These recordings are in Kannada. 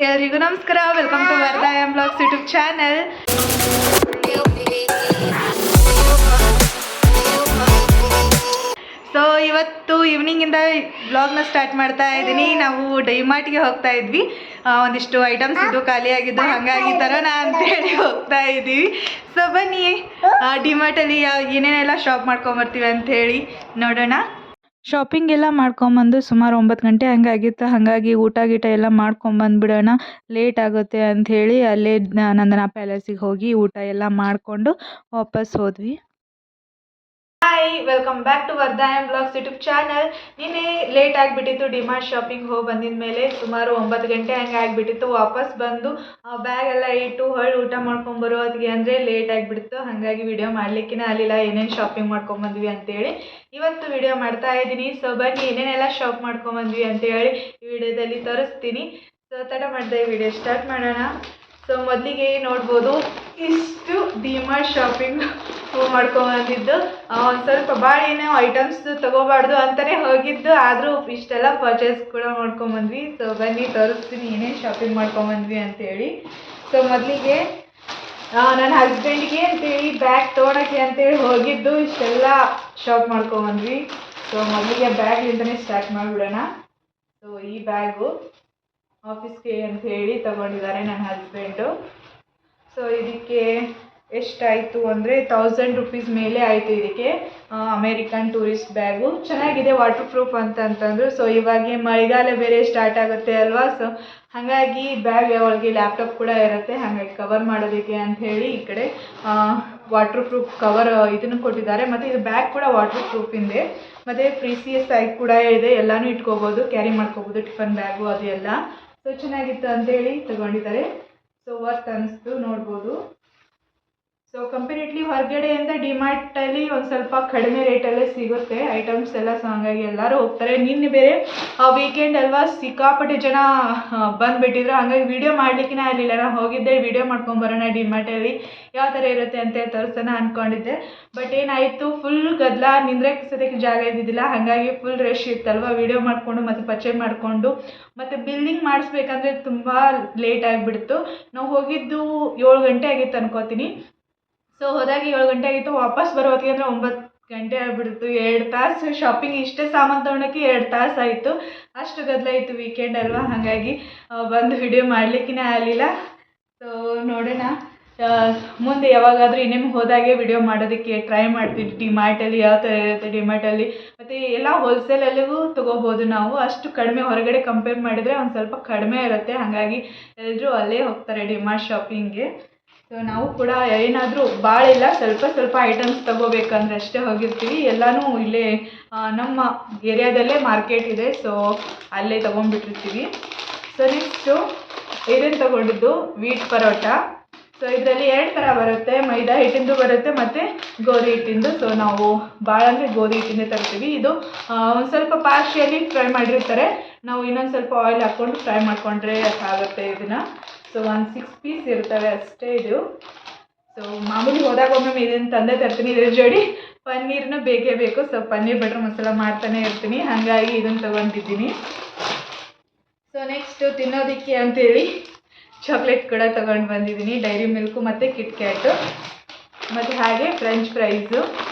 ಎಲ್ರಿಗೂ ನಮಸ್ಕಾರ. Welcome to Vardha M blogs YouTube channel. So ಇವತ್ತು ಈವ್ನಿಂಗಿಂದ ಬ್ಲಾಗ್ನ ಸ್ಟಾರ್ಟ್ ಮಾಡ್ತಾ ಇದ್ದೀನಿ. ನಾವು ಡಿಮಾರ್ಟ್ಗೆ ಹೋಗ್ತಾ ಇದ್ವಿ. ಒಂದಿಷ್ಟು ಐಟಮ್ಸ್ ಇದ್ದು ಖಾಲಿಯಾಗಿದ್ದು, ಹಾಗಾಗಿ ತರೋಣ ಅಂತೇಳಿ ಹೋಗ್ತಾ ಇದ್ದೀವಿ. ಸೊ ಬನ್ನಿ ಡಿಮಾರ್ಟಲ್ಲಿ ಏನೇನೆಲ್ಲ ಶಾಪ್ ಮಾಡ್ಕೊಂಬರ್ತೀವಿ ಅಂಥೇಳಿ ನೋಡೋಣ. ಶಾಪಿಂಗ್ ಎಲ್ಲ ಮಾಡ್ಕೊಂಬಂದು ಸುಮಾರು 9 ಗಂಟೆ ಹಂಗಾಗಿತ್ತು. ಹಾಗಾಗಿ ಊಟ ಗೀಟ ಎಲ್ಲ ಮಾಡ್ಕೊಂಬಂದ್ಬಿಡೋಣ, ಲೇಟ್ ಆಗುತ್ತೆ ಅಂಥೇಳಿ ಅಲ್ಲೇ ನಂದನಾ ಪ್ಯಾಲೇಸಿಗೆ ಹೋಗಿ ಊಟ ಎಲ್ಲ ಮಾಡಿಕೊಂಡು ವಾಪಸ್ ಹೋದ್ವಿ. Hi, welcome back to Vardha M blogs YouTube channel. ನಿನ್ನೆ ಲೇಟ್ ಆಗಿಬಿಟ್ಟಿತ್ತು. ಡಿಮಾರ್ಟ್ ಶಾಪಿಂಗ್ ಹೋಗಿ ಬಂದಿದ ಮೇಲೆ ಸುಮಾರು 9 ಗಂಟೆ ಹಂಗೆ ಆಗಿಬಿಟ್ಟಿತ್ತು. ವಾಪಸ್ ಬಂದು ಬ್ಯಾಗ್ ಎಲ್ಲ ಇಟ್ಟು ಹೊಳ್ಳಿ ಊಟ ಮಾಡ್ಕೊಂಬರೋ ಅದಕ್ಕೆ ಅಂದರೆ ಲೇಟ್ ಆಗಿಬಿಡ್ತು. ಹಾಗಾಗಿ ವಿಡಿಯೋ ಮಾಡಲಿಕ್ಕೆ ಆಗಲಿಲ್ಲ, ಏನೇನು ಶಾಪಿಂಗ್ ಮಾಡ್ಕೊಂಬಂದ್ವಿ ಅಂತೇಳಿ ಇವತ್ತು ವಿಡಿಯೋ ಮಾಡ್ತಾ ಇದ್ದೀನಿ. ಸೊ ಬನ್ನಿ ಏನೇನೆಲ್ಲ ಶಾಪ್ ಮಾಡ್ಕೊಂಬಂದ್ವಿ ಅಂತೇಳಿ ಈ ವಿಡಿಯೋದಲ್ಲಿ ತೋರಿಸ್ತೀನಿ. ಸೊ ತಡ ಮಾಡಿದೆ ವಿಡಿಯೋ ಸ್ಟಾರ್ಟ್ ಮಾಡೋಣ. ಸೊ ಮೊದಲಿಗೆ ನೋಡ್ಬೋದು, ಇಷ್ಟು ಡಿಮಾರ್ಟ್ ಶಾಪಿಂಗ್ ಮಾಡ್ಕೊಂಬಂದಿದ್ದು. ಒಂದು ಸ್ವಲ್ಪ ಭಾಳ ಏನೋ ಐಟಮ್ಸ್ ತೊಗೋಬಾರ್ದು ಅಂತಲೇ ಹೋಗಿದ್ದು, ಆದರೂ ಇಷ್ಟೆಲ್ಲ ಪರ್ಚೇಸ್ ಕೂಡ ಮಾಡ್ಕೊಂಬಂದ್ವಿ. ಸೊ ಬನ್ನಿ ತೋರಿಸ್ತೀನಿ ಏನೇನು ಶಾಪಿಂಗ್ ಮಾಡ್ಕೊಂಬಂದ್ವಿ ಅಂತೇಳಿ. ಸೊ ಮೊದಲಿಗೆ ನನ್ನ ಹಸ್ಬೆಂಡ್ಗೆ ಅಂತೇಳಿ ಬ್ಯಾಗ್ ತೊಗೊಳಕ್ಕೆ ಅಂತೇಳಿ ಹೋಗಿದ್ದು, ಇಷ್ಟೆಲ್ಲ ಶಾಪ್ ಮಾಡ್ಕೊಂಬಂದ್ವಿ. ಸೊ ಮೊದಲಿಗೆ ಬ್ಯಾಗ್ಲಿಂದನೇ ಸ್ಟಾರ್ಟ್ ಮಾಡಿಬಿಡೋಣ. ಸೊ ಈ ಬ್ಯಾಗು ಆಫೀಸ್ಗೆ ಅಂತ ಹೇಳಿ ತಗೊಂಡಿದ್ದಾರೆ ನನ್ನ ಹಸ್ಬೆಂಡು. ಸೊ ಇದಕ್ಕೆ ಎಷ್ಟಾಯಿತು ಅಂದರೆ 1000 ರುಪೀಸ್ ಮೇಲೆ ಆಯಿತು. ಇದಕ್ಕೆ ಅಮೇರಿಕನ್ ಟೂರಿಸ್ಟ್ ಬ್ಯಾಗು ಚೆನ್ನಾಗಿದೆ, ವಾಟರ್ ಪ್ರೂಫ್ ಅಂತಂತಂದರು. ಸೊ ಇವಾಗ ಮಳೆಗಾಲ ಬೇರೆ ಸ್ಟಾರ್ಟ್ ಆಗುತ್ತೆ ಅಲ್ವಾ. ಸೊ ಹಾಗಾಗಿ ಬ್ಯಾಗ್ ಒಳಗೆ ಲ್ಯಾಪ್ಟಾಪ್ ಕೂಡ ಇರುತ್ತೆ, ಹಾಗಾಗಿ ಕವರ್ ಮಾಡೋದಕ್ಕೆ ಅಂಥೇಳಿ ಈ ಕಡೆ ವಾಟರ್ ಪ್ರೂಫ್ ಕವರ್ ಇದನ್ನು ಕೊಟ್ಟಿದ್ದಾರೆ. ಮತ್ತು ಇದು ಬ್ಯಾಗ್ ಕೂಡ ವಾಟರ್ ಪ್ರೂಫಿಂದೆ, ಮತ್ತು ಪ್ರೀಸಿಯಸ್ ಆಗಿ ಕೂಡ ಇದೆ, ಎಲ್ಲನೂ ಇಟ್ಕೋಬೋದು, ಕ್ಯಾರಿ ಮಾಡ್ಕೋಬೋದು, ಟಿಫನ್ ಬ್ಯಾಗು ಅದು ಎಲ್ಲ. ಸೊ ಚೆನ್ನಾಗಿತ್ತು ಅಂತೇಳಿ ತಗೊಂಡಿದ್ದಾರೆ. ಸೊ ವರ್ತ್ ಅನ್ನಿಸ್ತು, ನೋಡ್ಬೋದು. ಸೊ ಕಂಪೇರಿಟ್ಲಿ ಹೊರಗಡೆಯಿಂದ ಡಿಮಾರ್ಟಲ್ಲಿ ಒಂದು ಸ್ವಲ್ಪ ಕಡಿಮೆ ರೇಟಲ್ಲೇ ಸಿಗುತ್ತೆ ಐಟಮ್ಸ್ ಎಲ್ಲ. ಸೊ ಹಂಗಾಗಿ ಎಲ್ಲರೂ ಹೋಗ್ತಾರೆ. ನಿನ್ನೆ ಬೇರೆ ವೀಕೆಂಡ್ ಅಲ್ವಾ, ಸಿಕ್ಕಾಪಟ್ಟೆ ಜನ ಬಂದುಬಿಟ್ಟಿದ್ರು. ಹಾಗಾಗಿ ವೀಡಿಯೋ ಮಾಡಲಿಕ್ಕೆ ಆಗಲಿಲ್ಲ. ನಾನು ಹೋಗಿದ್ದೆ ವೀಡಿಯೋ ಮಾಡ್ಕೊಂಬರೋಣ ಡಿಮಾರ್ಟಲ್ಲಿ ಯಾವ ಥರ ಇರುತ್ತೆ ಅಂತ ತೋರಿಸೋಣ ಅಂದ್ಕೊಂಡಿದ್ದೆ. ಬಟ್ ಏನಾಯಿತು, ಫುಲ್ ಗದ್ದಲ, ನಿಂದ್ರಕ್ಕೆ ಸದ್ಯಕ್ಕೆ ಜಾಗ ಇದ್ದಿದ್ದಿಲ್ಲ. ಹಾಗಾಗಿ ಫುಲ್ ರಶ್ ಇತ್ತಲ್ವ, ವೀಡಿಯೋ ಮಾಡಿಕೊಂಡು ಮತ್ತು ಪರ್ಚೇಸ್ ಮಾಡಿಕೊಂಡು ಮತ್ತು ಬಿಲ್ಲಿಂಗ್ ಮಾಡಿಸ್ಬೇಕಂದ್ರೆ ತುಂಬ ಲೇಟ್ ಆಗಿಬಿಡ್ತು. ನಾವು ಹೋಗಿದ್ದು 7 ಗಂಟೆ ಆಗಿತ್ತು ಅನ್ಕೋತೀನಿ. ಸೊ ಹೋದಾಗ 7 ಗಂಟೆ ಆಗಿತ್ತು, ವಾಪಸ್ ಬರೋ ಹೊತ್ತಿಗೆ ಅಂದರೆ 9 ಗಂಟೆ ಆಗಿಬಿಡ್ತು. 2 ತಾಸು ಶಾಪಿಂಗ್, ಇಷ್ಟೇ ಸಾಮಾನು ತೊಗೊಳಕ್ಕೆ 2 ತಾಸು ಆಯಿತು. ಅಷ್ಟು ಗದ್ದಲ ಇತ್ತು, ವೀಕೆಂಡ್ ಅಲ್ವಾ. ಹಾಗಾಗಿ ಬಂದು ವಿಡಿಯೋ ಮಾಡಲಿಕ್ಕೇ ಆಗಲಿಲ್ಲ. ಸೊ ನೋಡೋಣ, ಮುಂದೆ ಯಾವಾಗಾದರೂ ಇನ್ನೇನು ಹೋದಾಗೆ ವಿಡಿಯೋ ಮಾಡೋದಕ್ಕೆ ಟ್ರೈ ಮಾಡ್ತೀನಿ. ಡಿಮಾರ್ಟಲ್ಲಿ ಯಾವ ಥರ ಇರುತ್ತೆ, ಡಿಮಾರ್ಟಲ್ಲಿ ಮತ್ತು ಎಲ್ಲ ಹೋಲ್ಸೇಲಲ್ಲಿಗೂ ತೊಗೋಬೋದು ನಾವು. ಅಷ್ಟು ಕಡಿಮೆ, ಹೊರಗಡೆ ಕಂಪೇರ್ ಮಾಡಿದರೆ ಒಂದು ಸ್ವಲ್ಪ ಕಡಿಮೆ ಇರುತ್ತೆ. ಹಾಗಾಗಿ ಎಲ್ಲರೂ ಅಲ್ಲೇ ಹೋಗ್ತಾರೆ ಡಿಮಾರ್ಟ್ ಶಾಪಿಂಗ್ಗೆ. ಸೊ ನಾವು ಕೂಡ ಏನಾದರೂ ಭಾಳ ಇಲ್ಲ, ಸ್ವಲ್ಪ ಸ್ವಲ್ಪ ಐಟಮ್ಸ್ ತೊಗೋಬೇಕಂದ್ರೆ ಅಷ್ಟೇ ಹೋಗಿರ್ತೀವಿ. ಎಲ್ಲನೂ ಇಲ್ಲೇ ನಮ್ಮ ಏರಿಯಾದಲ್ಲೇ ಮಾರ್ಕೆಟ್ ಇದೆ, ಸೊ ಅಲ್ಲೇ ತೊಗೊಂಡ್ಬಿಟ್ಟಿರ್ತೀವಿ. ಸೊ ನೆಕ್ಸ್ಟು ಇದನ್ನು ತೊಗೊಂಡಿದ್ದು ವೀಟ್ ಪರೋಟ. ಸೊ ಇದರಲ್ಲಿ 2 ಥರ ಬರುತ್ತೆ, ಮೈದಾ ಹಿಟ್ಟಿಂದು ಬರುತ್ತೆ ಮತ್ತು ಗೋಧಿ ಹಿಟ್ಟಿಂದು. ಸೊ ನಾವು ಭಾಳ ಅಂದರೆ ಗೋಧಿ ಹಿಟ್ಟಿಂದೇ ತರ್ತೀವಿ. ಇದು ಒಂದು ಸ್ವಲ್ಪ ಪಾರ್ಶಿಯಲಿ ಫ್ರೈ ಮಾಡಿರ್ತಾರೆ, ನಾವು ಇನ್ನೊಂದು ಸ್ವಲ್ಪ ಆಯಿಲ್ ಹಾಕ್ಕೊಂಡು ಫ್ರೈ ಮಾಡಿಕೊಂಡ್ರೆ ಆಗುತ್ತೆ ಇದನ್ನು. ಸೊ 6 ಪೀಸ್ ಇರ್ತವೆ ಅಷ್ಟೇ ಇದು. ಸೊ ಮಾಮೂಲಿ ಹೋದಾಗ ಒಮ್ಮೆ ಇದನ್ನು ತಂದೆ ತರ್ತೀನಿ. ಇದ್ರ ಜೋಡಿ ಪನ್ನೀರ್ನ ಬೇಕೇ ಬೇಕು. ಸೊ ಪನ್ನೀರ್ ಬಟರ್ ಮಸಾಲ ಮಾಡ್ತಾನೆ ಇರ್ತೀನಿ, ಹಾಗಾಗಿ ಇದನ್ನು ತೊಗೊಂಡಿದ್ದೀನಿ. ಸೊ ನೆಕ್ಸ್ಟು ತಿನ್ನೋದಕ್ಕೆ ಅಂತೇಳಿ ಚಾಕ್ಲೇಟ್ ಕೂಡ ತೊಗೊಂಡು ಬಂದಿದ್ದೀನಿ, ಡೈರಿ ಮಿಲ್ಕು ಮತ್ತು ಕಿಟ್ ಕ್ಯಾಟು ಮತ್ತು ಹಾಗೆ ಫ್ರೆಂಚ್ ಫ್ರೈಸು.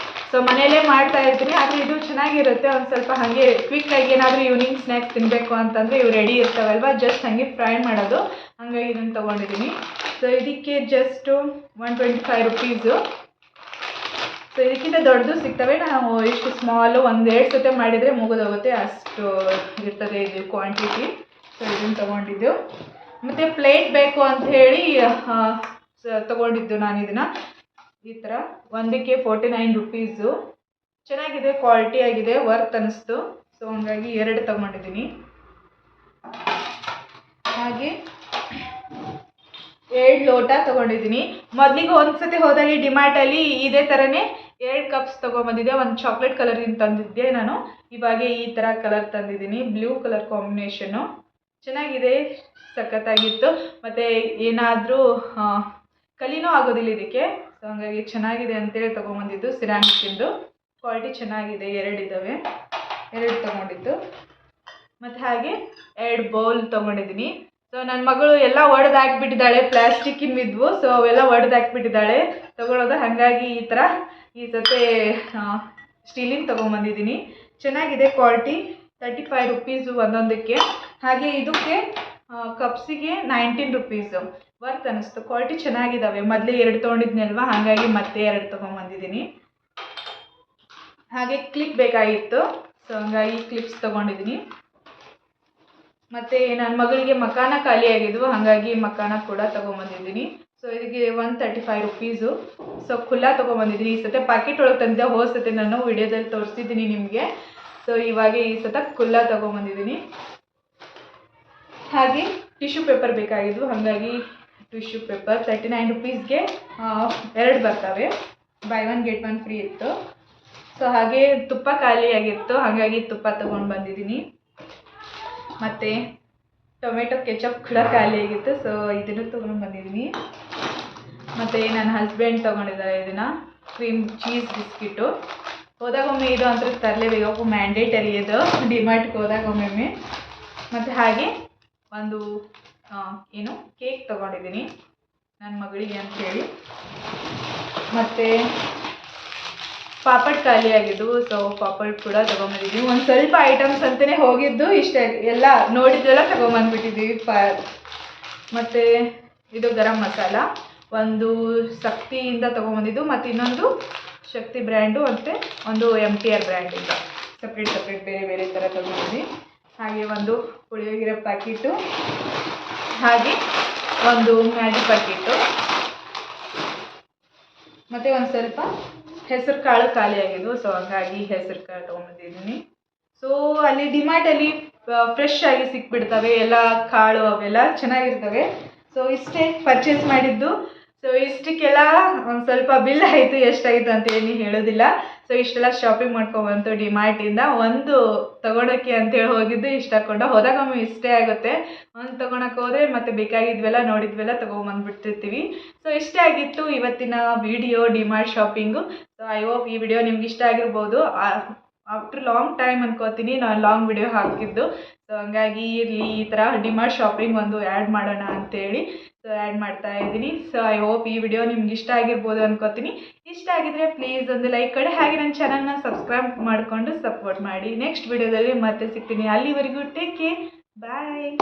ಸೊ ಮನೆಯಲ್ಲೇ ಮಾಡ್ತಾ ಇರ್ತೀನಿ, ಆದರೆ ಇದು ಚೆನ್ನಾಗಿರುತ್ತೆ. ಒಂದು ಸ್ವಲ್ಪ ಹಾಗೆ ಕ್ವಿಕ್ಕಾಗಿ ಏನಾದರೂ ಈವ್ನಿಂಗ್ ಸ್ನ್ಯಾಕ್ಸ್ ತಿನ್ನಬೇಕು ಅಂತಂದರೆ ಇವು ರೆಡಿ ಇರ್ತಾವಲ್ವ, ಜಸ್ಟ್ ಹಾಗೆ ಫ್ರೈ ಮಾಡೋದು. ಹಾಗಾಗಿ ಇದನ್ನು ತೊಗೊಂಡಿದ್ದೀನಿ. ಸೊ ಇದಕ್ಕೆ ಜಸ್ಟು 125 ರುಪೀಸು. ಸೊ ಇದಕ್ಕಿಂತ ದೊಡ್ಡದು ಸಿಗ್ತವೆ, ನಾವು ಇಷ್ಟು ಸ್ಮಾಲು 1-2 ಸತಿ ಮಾಡಿದರೆ ಮುಗಿದೋಗುತ್ತೆ, ಅಷ್ಟು ಇರ್ತದೆ ಇದು ಕ್ವಾಂಟಿಟಿ. ಸೊ ಇದನ್ನು ತೊಗೊಂಡಿದ್ದು. ಮತ್ತು ಪ್ಲೇಟ್ ಬೇಕು ಅಂಥೇಳಿ ತೊಗೊಂಡಿದ್ದು ನಾನು ಇದನ್ನು. ಈ ಥರ ಒಂದಕ್ಕೆ 49 ರುಪೀಸು. ಚೆನ್ನಾಗಿದೆ, ಕ್ವಾಲಿಟಿ ಆಗಿದೆ, ವರ್ತ್ ಅನ್ನಿಸ್ತು. ಸೊ ಹಂಗಾಗಿ 2 ತೊಗೊಂಡಿದ್ದೀನಿ. ಹಾಗೆ 2 ಲೋಟ ತೊಗೊಂಡಿದ್ದೀನಿ. ಮೊದಲಿಗೆ ಒಂದು ಸತಿ ಹೋದಾಗೆ ಡಿಮಾರ್ಟಲ್ಲಿ ಇದೇ ಥರನೇ 2 ಕಪ್ಸ್ ತೊಗೊಂಬಂದಿದ್ದೆ. ಒಂದು ಚಾಕ್ಲೇಟ್ ಕಲರಿಂದ ತಂದಿದ್ದೆ ನಾನು, ಇವಾಗ ಈ ಥರ ಕಲರ್ ತಂದಿದ್ದೀನಿ, ಬ್ಲೂ ಕಲರ್ ಕಾಂಬಿನೇಷನ್ನು. ಚೆನ್ನಾಗಿದೆ, ಸಖತ್ತಾಗಿತ್ತು. ಮತ್ತು ಏನಾದರೂ ಕಲಿನೂ ಆಗೋದಿಲ್ಲ ಇದಕ್ಕೆ. ಸೊ ಹಾಗಾಗಿ ಚೆನ್ನಾಗಿದೆ ಅಂತೇಳಿ ತೊಗೊಂಬಂದಿದ್ದು. ಸಿರಾಮಿಕ್ಕಿಂದು ಕ್ವಾಲಿಟಿ ಚೆನ್ನಾಗಿದೆ. 2 ಇದ್ದಾವೆ, 2 ತೊಗೊಂಡಿದ್ದು. ಮತ್ತು ಹಾಗೆ 2 ಬೌಲ್ ತೊಗೊಂಡಿದ್ದೀನಿ. ಸೊ ನನ್ನ ಮಗಳು ಎಲ್ಲ ಒಡೆದು ಹಾಕ್ಬಿಟ್ಟಿದ್ದಾಳೆ, ಪ್ಲಾಸ್ಟಿಕ್ ಇದ್ವು, ಸೊ ಅವೆಲ್ಲ ಒಡೆದು ಹಾಕ್ಬಿಟ್ಟಿದ್ದಾಳೆ ತೊಗೊಳೋದು. ಹಾಗಾಗಿ ಈ ಥರ ಈ ಸತೆ ಸ್ಟೀಲಿನ ತೊಗೊಂಬಂದಿದ್ದೀನಿ. ಚೆನ್ನಾಗಿದೆ ಕ್ವಾಲಿಟಿ, 35 ರುಪೀಸು ಒಂದೊಂದಕ್ಕೆ. ಹಾಗೆ ಇದಕ್ಕೆ ಕಪ್ಸಿಗೆ 19 ರುಪೀಸು ವರ್ತ್ ಅನ್ನಿಸ್ತು. ಕ್ವಾಲಿಟಿ ಚೆನ್ನಾಗಿದ್ದಾವೆ. ಮೊದಲೇ 2 ತೊಗೊಂಡಿದ್ನಲ್ವ, ಹಾಗಾಗಿ ಮತ್ತೆ 2 ತೊಗೊಂಬಂದಿದ್ದೀನಿ. ಹಾಗೆ ಕ್ಲಿಪ್ ಬೇಕಾಗಿತ್ತು, ಸೊ ಹಂಗಾಗಿ ಕ್ಲಿಪ್ಸ್ ತೊಗೊಂಡಿದ್ದೀನಿ. ಮತ್ತು ನನ್ನ ಮಗಳಿಗೆ ಮಕಾನ ಖಾಲಿಯಾಗಿದ್ವು, ಹಾಗಾಗಿ ಮಕಾನ ಕೂಡ ತೊಗೊಂಬಂದಿದ್ದೀನಿ. ಸೊ ಇದಕ್ಕೆ 135 ರುಪೀಸು. ಸೊ ಖುಲ್ಲಾ ತೊಗೊಂಬಂದಿದ್ದೀನಿ. ಈ ಸತೆ ಪ್ಯಾಕೆಟ್ ಒಳಗೆ ತಂದಿದ್ದೆ, ಹೋದ ಸತೆ ನಾನು ವಿಡಿಯೋದಲ್ಲಿ ತೋರಿಸಿದ್ದೀನಿ ನಿಮಗೆ. ಸೊ ಇವಾಗ ಈ ಸತ ಖುಲ್ಲಾ ತೊಗೊಂಬಂದಿದ್ದೀನಿ. ಹಾಗೆ ಟಿಶ್ಯೂ ಪೇಪರ್ ಬೇಕಾಗಿದ್ವು, ಹಾಗಾಗಿ ಟಿಶ್ಯೂ ಪೇಪರ್ 39 ರುಪೀಸ್ಗೆ 2 ಬರ್ತವೆ. ಬೈ 1 ಗೆಟ್ 1 ಫ್ರೀ ಇತ್ತು. ಸೊ ಹಾಗೆ ತುಪ್ಪ ಖಾಲಿಯಾಗಿತ್ತು, ಹಾಗಾಗಿ ತುಪ್ಪ ತೊಗೊಂಡು ಬಂದಿದ್ದೀನಿ. ಮತ್ತು ಟೊಮೆಟೊ ಕೆಚಪ್ ಕೂಡ ಖಾಲಿಯಾಗಿತ್ತು, ಸೊ ಇದನ್ನು ತೊಗೊಂಡು ಬಂದಿದ್ದೀನಿ. ಮತ್ತು ನನ್ನ ಹಸ್ಬೆಂಡ್ ತೊಗೊಂಡಿದ್ದಾರೆ ಇದನ್ನು, ಕ್ರೀಮ್ ಚೀಸ್ ಬಿಸ್ಕಿಟು. ಹೋದಾಗೊಮ್ಮೆ ಇದು ಅಂತ ತರಲೇಬೇಕು, ಮ್ಯಾಂಡೇಟರಿ ಇದು ಡಿಮಾರ್ಟ್ಗೆ ಹೋದಾಗೊಮ್ಮೆ. ಮತ್ತು ಹಾಗೆ ಒಂದು ಏನು ಕೇಕ್ ತೊಗೊಂಡಿದ್ದೀನಿ ನನ್ನ ಮಗಳಿಗೆ ಅಂಥೇಳಿ. ಮತ್ತು ಪಾಪಡ್ ಖಾಲಿಯಾಗಿದ್ದವು, ಸೊ ಪಾಪಡ್ ಕೂಡ ತೊಗೊಂಬಂದಿದ್ದೀವಿ. ಒಂದು ಸ್ವಲ್ಪ ಐಟಮ್ಸ್ ಅಂತಲೇ ಹೋಗಿದ್ದು, ಇಷ್ಟೇ ಎಲ್ಲ ನೋಡಿದ್ದೆಲ್ಲ ತೊಗೊಂಬಂದ್ಬಿಟ್ಟಿದ್ದೀವಿ. ಮತ್ತು ಇದು ಗರಂ ಮಸಾಲ ಒಂದು ಶಕ್ತಿಯಿಂದ ತೊಗೊಂಬಂದಿದ್ದು, ಮತ್ತು ಇನ್ನೊಂದು ಶಕ್ತಿ ಬ್ರ್ಯಾಂಡು, ಮತ್ತು ಒಂದು MTR ಬ್ರ್ಯಾಂಡಿಂದ ಸಪ್ರೇಟ್ ಬೇರೆ ಬೇರೆ ಥರ ತೊಗೊಂಡಿದ್ವಿ. ಹಾಗೆ ಒಂದು ಪುಳಿಯೋಗರೆ ಪ್ಯಾಕೆಟು, ಹಾಗೆ ಒಂದು ಮ್ಯಾಗಿ ಪ್ಯಾಕೆಟು, ಮತ್ತು ಒಂದು ಸ್ವಲ್ಪ ಹೆಸರು ಕಾಳು ಖಾಲಿಯಾಗಿದ್ವು, ಸೊ ಹಂಗಾಗಿ ಹೆಸರು ಕಾಳು ತೊಗೊಂಬಂದಿದ್ದೀನಿ. ಸೊ ಅಲ್ಲಿ ಡಿಮಾರ್ಟಲ್ಲಿ ಫ್ರೆಶ್ ಆಗಿ ಸಿಕ್ಬಿಡ್ತವೆ ಎಲ್ಲ ಕಾಳು, ಅವೆಲ್ಲ ಚೆನ್ನಾಗಿರ್ತವೆ. ಸೊ ಇಷ್ಟೇ ಪರ್ಚೇಸ್ ಮಾಡಿದ್ದು. ಸೊ ಇಷ್ಟಕ್ಕೆಲ್ಲ ಒಂದು ಸ್ವಲ್ಪ ಬಿಲ್ ಆಯಿತು, ಎಷ್ಟಾಯಿತು ಅಂತೇಳಿ ಹೇಳೋದಿಲ್ಲ. ಸೊ ಇಷ್ಟೆಲ್ಲ ಶಾಪಿಂಗ್ ಮಾಡ್ಕೊಬಂತು ಡಿಮಾರ್ಟಿಂದ. ಒಂದು ತೊಗೊಳಕ್ಕೆ ಅಂತೇಳಿ ಹೋಗಿದ್ದು ಇಷ್ಟ ಹಾಕ್ಕೊಂಡು ಹೋದಾಗೊಮ್ಮೆ ಇಷ್ಟೇ ಆಗುತ್ತೆ. ಒಂದು ತೊಗೊಳಕ್ಕೆ ಹೋದರೆ ಮತ್ತೆ ಬೇಕಾಗಿದ್ವೆಲ್ಲ ನೋಡಿದ್ವೆಲ್ಲ ತೊಗೊಂಬಂದ್ಬಿಡ್ತಿರ್ತೀವಿ. ಸೊ ಇಷ್ಟೇ ಆಗಿತ್ತು ಇವತ್ತಿನ video DMart shopping. So I hope ಈ ವಿಡಿಯೋ ನಿಮ್ಗೆ ಇಷ್ಟ ಆಗಿರ್ಬೋದು. ಆಫ್ಟರ್ ಲಾಂಗ್ ಟೈಮ್ ಅನ್ಕೋತೀನಿ ನಾನು ಲಾಂಗ್ ವಿಡಿಯೋ ಹಾಕಿದ್ದು. ಸೊ ಹಂಗಾಗಿ ಇರಲಿ, ಈ ಥರ ಡಿಮಾರ್ಟ್ ಶಾಪಿಂಗ್ ಒಂದು ಆ್ಯಡ್ ಮಾಡೋಣ ಅಂತೇಳಿ ಸೊ ಆ್ಯಡ್ ಮಾಡ್ತಾ ಇದ್ದೀನಿ. ಸೊ ಐ ಹೋಪ್ ಈ ವಿಡಿಯೋ ನಿಮ್ಗೆ ಇಷ್ಟ ಆಗಿರ್ಬೋದು ಅನ್ಕೋತೀನಿ. ಇಷ್ಟ ಆಗಿದ್ರೆ ಪ್ಲೀಸ್ ಒಂದು ಲೈಕ್ ಕೊಡಿ, ಹಾಗೆ ನನ್ನ ಚಾನಲ್ನ ಸಬ್ಸ್ಕ್ರೈಬ್ ಮಾಡಿಕೊಂಡು ಸಪೋರ್ಟ್ ಮಾಡಿ. ನೆಕ್ಸ್ಟ್ ವಿಡಿಯೋದಲ್ಲಿ ಮತ್ತೆ ಸಿಗ್ತೀನಿ. ಅಲ್ಲಿವರೆಗೂ ಟೇಕ್ ಕೇರ್, ಬಾಯ್.